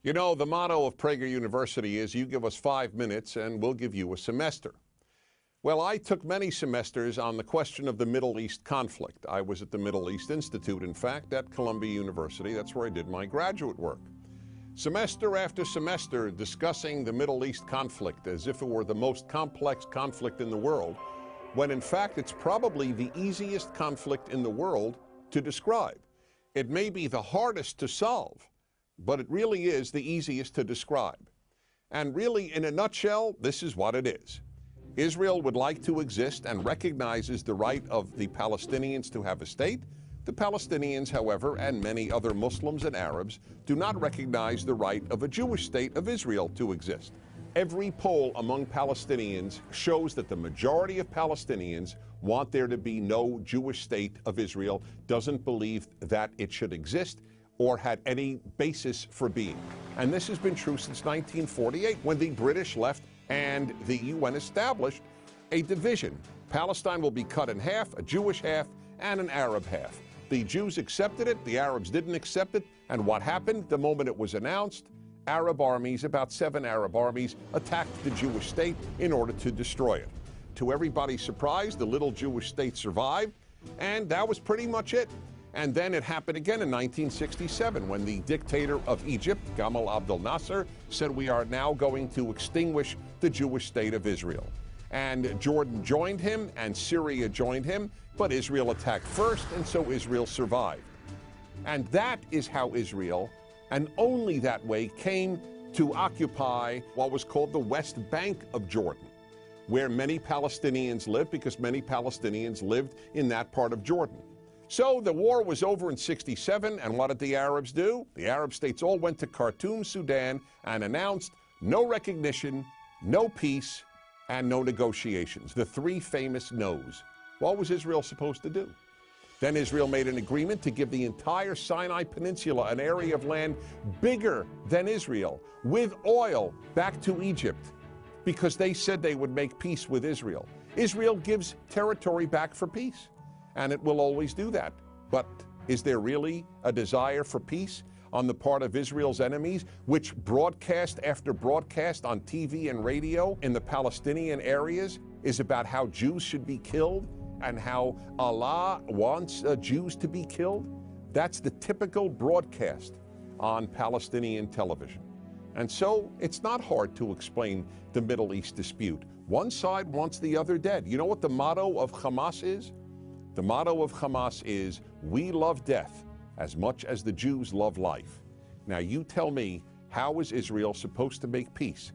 You know, the motto of Prager University is you give us 5 minutes and we'll give you a semester. Well, I took many semesters on the question of the Middle East conflict. I was at the Middle East Institute, in fact, at Columbia University. That's where I did my graduate work. Semester after semester discussing the Middle East conflict as if it were the most complex conflict in the world, when in fact it's probably the easiest conflict in the world to describe. It may be the hardest to solve, but it really is the easiest to describe. And really, in a nutshell, this is what it is. Israel would like to exist and recognizes the right of the Palestinians to have a state. The Palestinians, however, and many other Muslims and Arabs, do not recognize the right of a Jewish state of Israel to exist. Every poll among Palestinians shows that the majority of Palestinians want there to be no Jewish state of Israel, doesn't believe that it should exist or had any basis for being. And this has been true since 1948, when the British left and the UN established a division. Palestine will be cut in half, a Jewish half and an Arab half. The Jews accepted it, the Arabs didn't accept it, and what happened the moment it was announced? Arab armies, about 7 Arab armies, attacked the Jewish state in order to destroy it. To everybody's surprise, the little Jewish state survived, and that was pretty much it. And then it happened again in 1967 when the dictator of Egypt, Gamal Abdel Nasser, said we are now going to extinguish the Jewish state of Israel. And Jordan joined him and Syria joined him, but Israel attacked first, and so Israel survived. And that is how Israel, and only that way, came to occupy what was called the West Bank of Jordan, where many Palestinians lived, because many Palestinians lived in that part of Jordan. So the war was over in '67, and what did the Arabs do? The Arab states all went to Khartoum, Sudan, and announced no recognition, no peace, and no negotiations. The 3 famous no's. What was Israel supposed to do? Then Israel made an agreement to give the entire Sinai Peninsula, an area of land bigger than Israel, with oil, back to Egypt, because they said they would make peace with Israel. Israel gives territory back for peace, and it will always do that. But is there really a desire for peace on the part of Israel's enemies, which broadcast after broadcast on TV and radio in the Palestinian areas is about how Jews should be killed and how Allah wants Jews to be killed? That's the typical broadcast on Palestinian television. And so it's not hard to explain the Middle East dispute. One side wants the other dead. You know what the motto of Hamas is? The motto of Hamas is, we love death as much as the Jews love life. Now you tell me, how is Israel supposed to make peace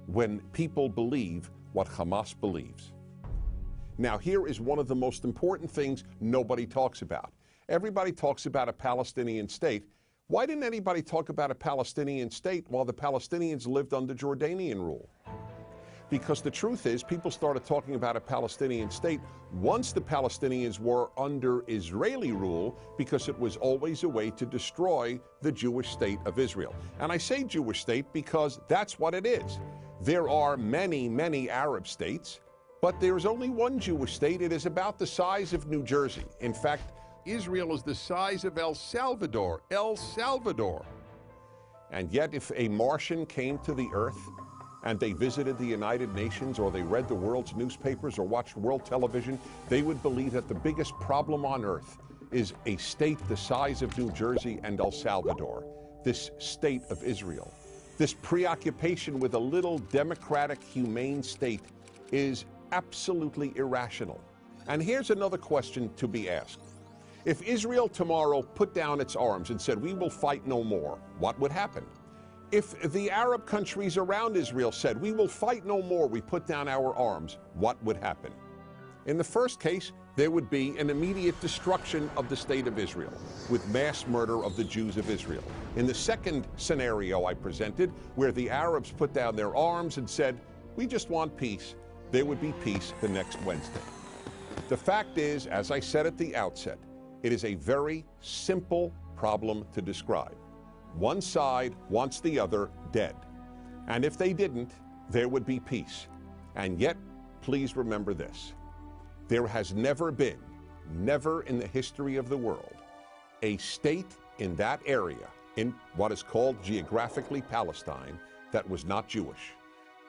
when people believe what Hamas believes? Now here is one of the most important things nobody talks about. Everybody talks about a Palestinian state. Why didn't anybody talk about a Palestinian state while the Palestinians lived under Jordanian rule? Because the truth is, people started talking about a Palestinian state once the Palestinians were under Israeli rule, because it was always a way to destroy the Jewish state of Israel. And I say Jewish state because that's what it is. There are many, many Arab states, but there's only one Jewish state. It is about the size of New Jersey. In fact, Israel is the size of El Salvador. El Salvador. And yet, if a Martian came to the earth and they visited the United Nations, or they read the world's newspapers, or watched world television, they would believe that the biggest problem on earth is a state the size of New Jersey and El Salvador, this state of Israel. This preoccupation with a little democratic, humane state is absolutely irrational. And here's another question to be asked. If Israel tomorrow put down its arms and said, we will fight no more, what would happen? If the Arab countries around Israel said, we will fight no more, we put down our arms, what would happen? In the first case, there would be an immediate destruction of the state of Israel, with mass murder of the Jews of Israel. In the second scenario I presented, where the Arabs put down their arms and said, we just want peace, there would be peace the next Wednesday. The fact is, as I said at the outset, it is a very simple problem to describe. One side wants the other dead. And if they didn't, there would be peace. And yet, please remember this. There has never in the history of the world, a state in that area in what is called geographically Palestine that was not Jewish.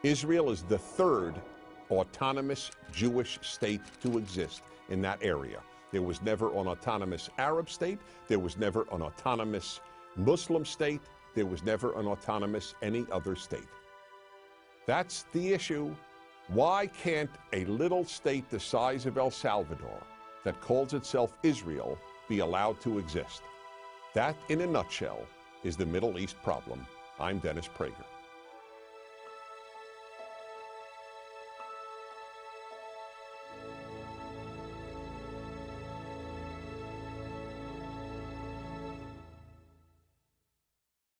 Israel is the third autonomous Jewish state to exist in that area. There was never an autonomous Arab state. There was never an autonomous Muslim state. There was never an autonomous any other state. That's the issue. Why can't a little state the size of El Salvador that calls itself Israel be allowed to exist? That, in a nutshell, is the Middle East problem. I'm Dennis Prager.